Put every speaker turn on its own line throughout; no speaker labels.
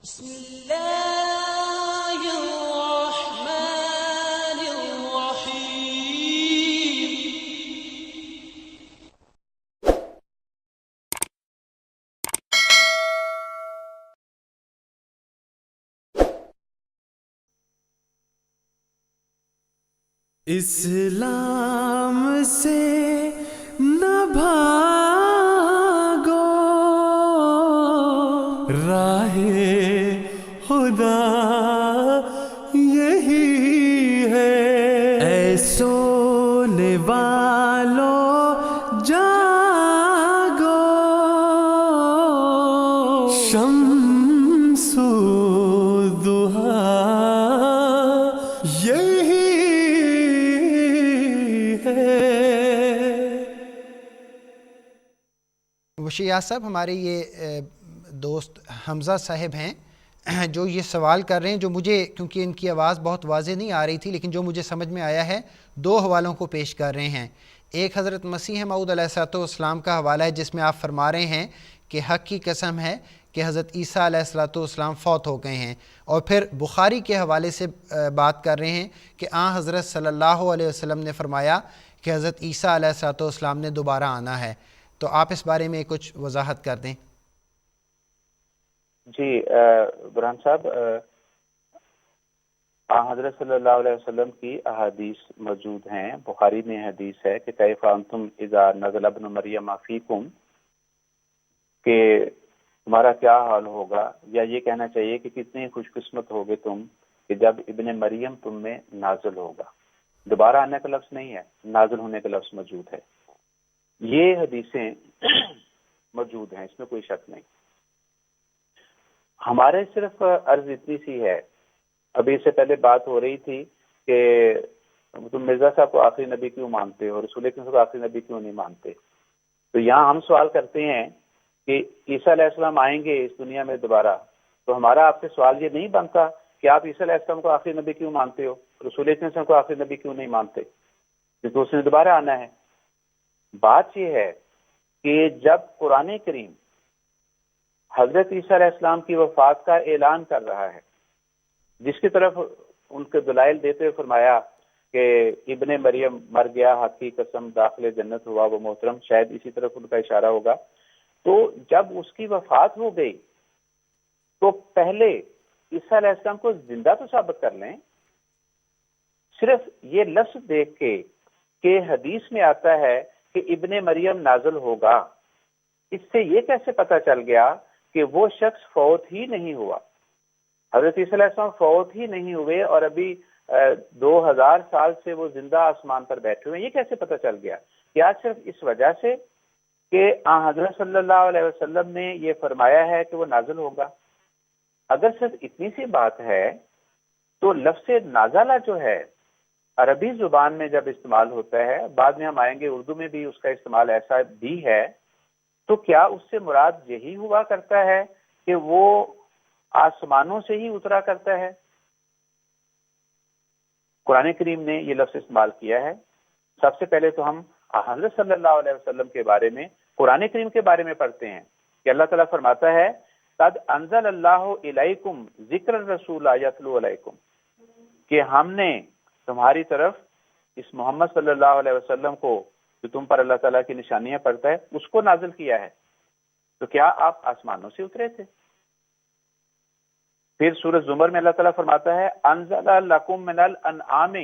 بسم الله الرحمن الرحيم.
اسلام سے نہ بھاگو، راہ خدا یہی ہے، اے سونے والو جاگو، شمس الضحیٰ یہی ہے۔
وشیہ صاحب، ہمارے یہ دوست حمزہ صاحب ہیں جو یہ سوال کر رہے ہیں، جو مجھے کیونکہ ان کی آواز بہت واضح نہیں آ رہی تھی، لیکن جو مجھے سمجھ میں آیا ہے، دو حوالوں کو پیش کر رہے ہیں۔ ایک حضرت مسیح موعود علیہ الصلوۃ والسلام کا حوالہ ہے، جس میں آپ فرما رہے ہیں کہ حق کی قسم ہے کہ حضرت عیسیٰ علیہ الصلوۃ والسلام فوت ہو گئے ہیں، اور پھر بخاری کے حوالے سے بات کر رہے ہیں کہ حضرت صلی اللہ علیہ وسلم نے فرمایا کہ حضرت عیسیٰ علیہ الصلوۃ والسلام نے دوبارہ آنا ہے۔ تو آپ اس بارے میں کچھ وضاحت کر دیں۔
جی برہان صاحب، حضرت صلی اللہ علیہ وسلم کی احادیث موجود ہیں۔ بخاری میں حدیث ہے کہ کیف انتم اذا نزل ابن مریم فیکم، کہ تمہارا کیا حال ہوگا، یا یہ کہنا چاہیے کہ کتنے خوش قسمت ہوگے تم کہ جب ابن مریم تم میں نازل ہوگا۔ دوبارہ آنے کا لفظ نہیں ہے، نازل ہونے کا لفظ موجود ہے۔ یہ حدیثیں موجود ہیں، اس میں کوئی شک نہیں۔ ہمارے صرف عرض اتنی سی ہے، ابھی اس سے پہلے بات ہو رہی تھی کہ تم مرزا صاحب کو آخری نبی کیوں مانتے ہو، رسول اکرم صاحب کو آخری نبی کیوں نہیں مانتے؟ تو یہاں ہم سوال کرتے ہیں کہ عیسیٰ علیہ السلام آئیں گے اس دنیا میں دوبارہ، تو ہمارا آپ سے سوال یہ نہیں بنتا کہ آپ عیسیٰ علیہ السلام کو آخری نبی کیوں مانتے ہو، رسول اکرم صاحب کو آخری نبی کیوں نہیں مانتے؟ کیونکہ اس نے دوبارہ آنا ہے۔ بات یہ ہے کہ جب قرآن کریم حضرت عیسیٰ علیہ السلام کی وفات کا اعلان کر رہا ہے، جس کی طرف ان کے دلائل دیتے ہوئے فرمایا کہ ابن مریم مر گیا، حق کی قسم داخل جنت ہوا وہ محترم، شاید اسی طرف ان کا اشارہ ہوگا۔ تو جب اس کی وفات ہو گئی تو پہلے عیسیٰ علیہ السلام کو زندہ تو ثابت کر لیں۔ صرف یہ لفظ دیکھ کے کہ حدیث میں آتا ہے کہ ابن مریم نازل ہوگا، اس سے یہ کیسے پتہ چل گیا کہ وہ شخص فوت ہی نہیں ہوا؟ حضرت عیسیٰ علیہ السلام فوت ہی نہیں ہوئے اور ابھی 2000 سال سے وہ زندہ آسمان پر بیٹھے ہوئے ہیں، یہ کیسے پتہ چل گیا؟ کیا صرف اس وجہ سے کہ حضرت صلی اللہ علیہ وسلم نے یہ فرمایا ہے کہ وہ نازل ہوگا؟ اگر صرف اتنی سی بات ہے تو لفظ نازلہ جو ہے عربی زبان میں جب استعمال ہوتا ہے، بعد میں ہم آئیں گے اردو میں بھی اس کا استعمال ایسا بھی ہے، تو کیا اس سے مراد یہی ہوا کرتا ہے کہ وہ آسمانوں سے ہی اترا کرتا ہے؟ قرآن کریم نے یہ لفظ استعمال کیا ہے۔ سب سے پہلے تو ہم حضرت صلی اللہ علیہ وسلم کے بارے میں قرآن کریم کے بارے میں پڑھتے ہیں کہ اللہ تعالیٰ فرماتا ہے قد انزل اللہ الیکم ذکر الرسول یتلو علیکم، کہ ہم نے تمہاری طرف اس محمد صلی اللہ علیہ وسلم کو جو تم پر اللہ تعالیٰ کی نشانیاں پڑھتا ہے اس کو نازل کیا ہے۔ تو کیا آپ آسمانوں سے اترے تھے؟ پھر سورۃ زمر میں اللہ تعالیٰ فرماتا ہے انزل لکم من الانعام،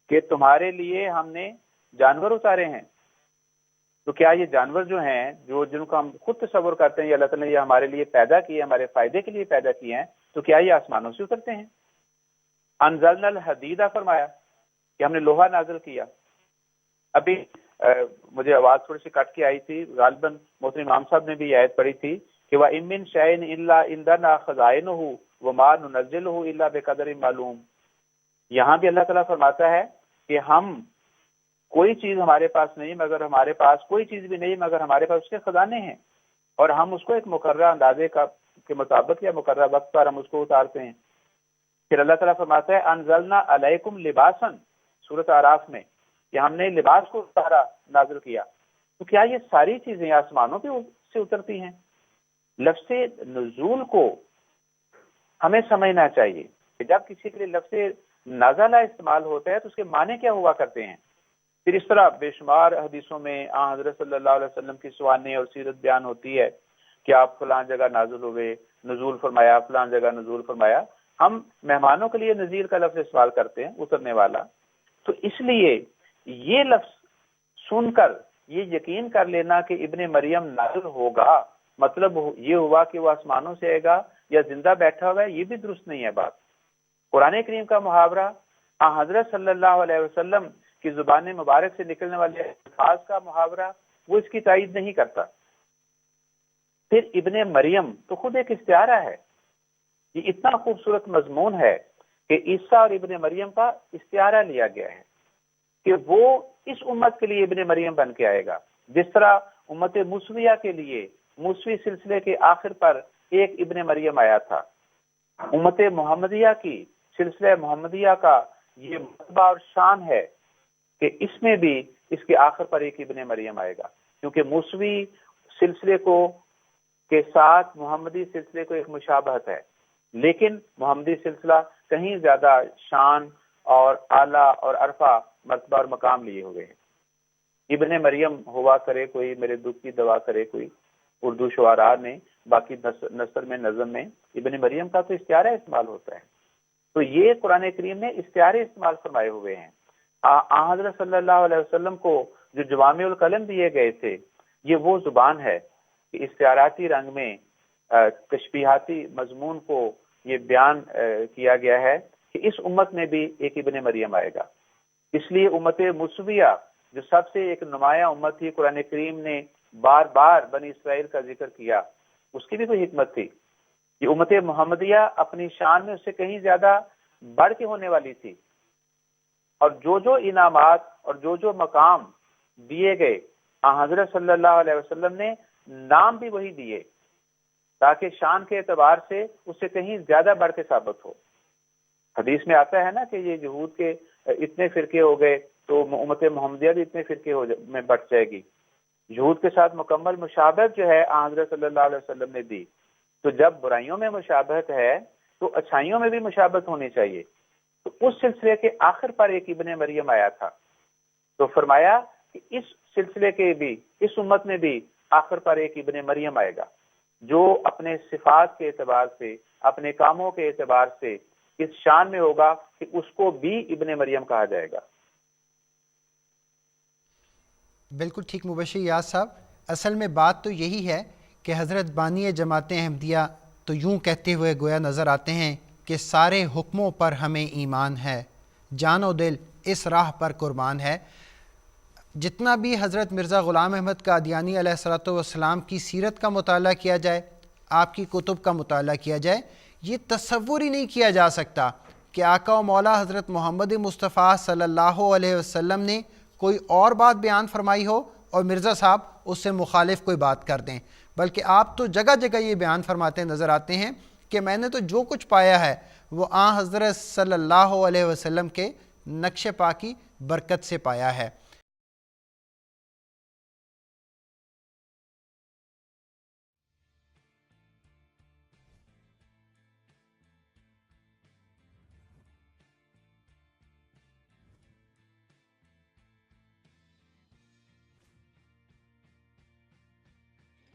کہ تمہارے لیے ہم نے جانور اتارے ہیں۔ تو کیا یہ جانور جو ہیں جن کو ہم خود تصور کرتے ہیں یہ اللہ تعالیٰ نے یہ ہمارے لیے پیدا کیے، ہمارے فائدے کے لیے پیدا کیے ہیں، تو کیا یہ آسمانوں سے اترتے ہیں؟ انزلنا الحدید فرمایا کہ ہم نے لوہا نازل کیا۔ ابھی مجھے آواز تھوڑی سی کٹ کے آئی تھی، غالباً محترم امام صاحب نے بھی آیت پڑھی تھی کہ وَإِن مِّن شَيْءٍ إِلَّا عِندَنَا خَزَائِنُهُ وَمَا نُنَزِّلُهُ إِلَّا بِقَدَرٍ مَّعْلُومٍ۔ یہاں بھی اللہ تعالیٰ فرماتا ہے کہ کوئی چیز ہمارے پاس نہیں مگر ہمارے پاس کوئی چیز بھی نہیں مگر ہمارے پاس اس کے خزانے ہیں، اور ہم اس کو ایک مقررہ اندازے کے مطابق یا مقررہ وقت پر ہم اس کو اتارتے ہیں۔ پھر اللہ تعالیٰ فرماتا ہے انزلنا علیکم لباسا، سورۃ اعراف میں، کہ ہم نے لباس کو اتارا، نازل کیا۔ تو کیا یہ ساری چیزیں آسمانوں پہ سے اترتی ہیں؟ لفظ نزول کو ہمیں سمجھنا چاہیے کہ جب کسی کے لیے لفظ نازلہ استعمال ہوتا ہے تو اس کے معنی کیا ہوا کرتے ہیں. پھر اس طرح بے شمار حدیثوں میں حضرت صلی اللہ علیہ وسلم کی سوانح اور سیرت بیان ہوتی ہے کہ آپ فلاں جگہ نازل ہوئے، نزول فرمایا، فلاں جگہ نزول فرمایا. ہم مہمانوں کے لیے نزیر کا لفظ استعمال کرتے ہیں، اترنے والا. تو اس لیے یہ لفظ سن کر یہ یقین کر لینا کہ ابن مریم نازل ہوگا، مطلب یہ ہوا کہ وہ آسمانوں سے آئے گا یا زندہ بیٹھا ہوا ہے، یہ بھی درست نہیں ہے بات. قرآن کریم کا محاورہ، حضرت صلی اللہ علیہ وسلم کی زبان مبارک سے نکلنے والے الفاظ کا محاورہ، وہ اس کی تائید نہیں کرتا. پھر ابن مریم تو خود ایک استعارہ ہے. یہ اتنا خوبصورت مضمون ہے کہ عیسیٰ اور ابن مریم کا استعارہ لیا گیا ہے کہ وہ اس امت کے لیے ابن مریم بن کے آئے گا، جس طرح امت موسویہ کے لیے موسوی سلسلے کے آخر پر ایک ابن مریم آیا تھا. امت محمدیہ کی سلسلہ محمدیہ کا یہ مرتبہ اور شان ہے کہ اس میں بھی اس کے آخر پر ایک ابن مریم آئے گا، کیونکہ موسوی سلسلے کو کے ساتھ محمدی سلسلے کو ایک مشابہت ہے، لیکن محمدی سلسلہ کہیں زیادہ شان اور اعلیٰ اور عرفہ مرتبہ اور مقام لیے ہوئے ہیں. ابن مریم ہوا کرے کوئی، میرے دکھ کی دوا کرے کوئی، اردو شعراء میں، باقی نثر میں، نظم میں ابن مریم کا تو استعارہ استعمال ہوتا ہے. تو یہ قرآن کریم نے استعارے استعمال فرمائے ہوئے ہیں. حضرت صلی اللہ علیہ وسلم کو جو جوامع الکلم دیے گئے تھے، یہ وہ زبان ہے کہ استعاراتی رنگ میں تشبیہاتی مضمون کو یہ بیان کیا گیا ہے کہ اس امت میں بھی ایک ابن مریم آئے گا. اس لیے امت موسویہ جو سب سے ایک نمایاں امت تھی، قرآن کریم نے بار بار بنی اسرائیل کا ذکر کیا، اس کی بھی کوئی حکمت تھی. یہ امت محمدیہ اپنی شان میں اس سے کہیں زیادہ بڑھ کے ہونے والی تھی، اور جو انعامات اور جو مقام دیے گئے حضرت صلی اللہ علیہ وسلم نے نام بھی وہی دیے تاکہ شان کے اعتبار سے اس سے کہیں زیادہ بڑھ کے ثابت ہو. حدیث میں آتا ہے نا کہ یہ یہود کے اتنے فرقے ہو گئے تو امت محمدیہ بھی اتنے فرقے میں بٹ جائے گی. یہود کے ساتھ مکمل مشابہت جو ہے حضرت صلی اللہ علیہ وسلم نے دی. تو جب برائیوں میں مشابہت ہے تو اچھائیوں میں بھی مشابہت ہونی چاہیے. تو اس سلسلے کے آخر پر ایک ابن مریم آیا تھا، تو فرمایا کہ اس سلسلے کے بھی، اس امت میں بھی آخر پر ایک ابن مریم آئے گا جو اپنے صفات کے اعتبار سے، اپنے کاموں کے اعتبار سے اس شان میں ہوگا کہ اس کو بھی ابن مریم کہا جائے گا.
بالکل ٹھیک مبشر یاس صاحب. اصل میں بات تو یہی ہے کہ حضرت بانی جماعت احمدیہ تو یوں کہتے ہوئے گویا نظر آتے ہیں کہ سارے حکموں پر ہمیں ایمان ہے، جان و دل اس راہ پر قربان ہے. جتنا بھی حضرت مرزا غلام احمد قادیانی علیہ الصلوۃ والسلام کی سیرت کا مطالعہ کیا جائے، آپ کی کتب کا مطالعہ کیا جائے، یہ تصور ہی نہیں کیا جا سکتا کہ آقا و مولا حضرت محمد مصطفیٰ صلی اللہ علیہ وسلم نے کوئی اور بات بیان فرمائی ہو اور مرزا صاحب اس سے مخالف کوئی بات کر دیں، بلکہ آپ تو جگہ جگہ یہ بیان فرماتے نظر آتے ہیں کہ میں نے تو جو کچھ پایا ہے وہ حضرت صلی اللہ علیہ وسلم کے نقش پا کی برکت سے پایا ہے.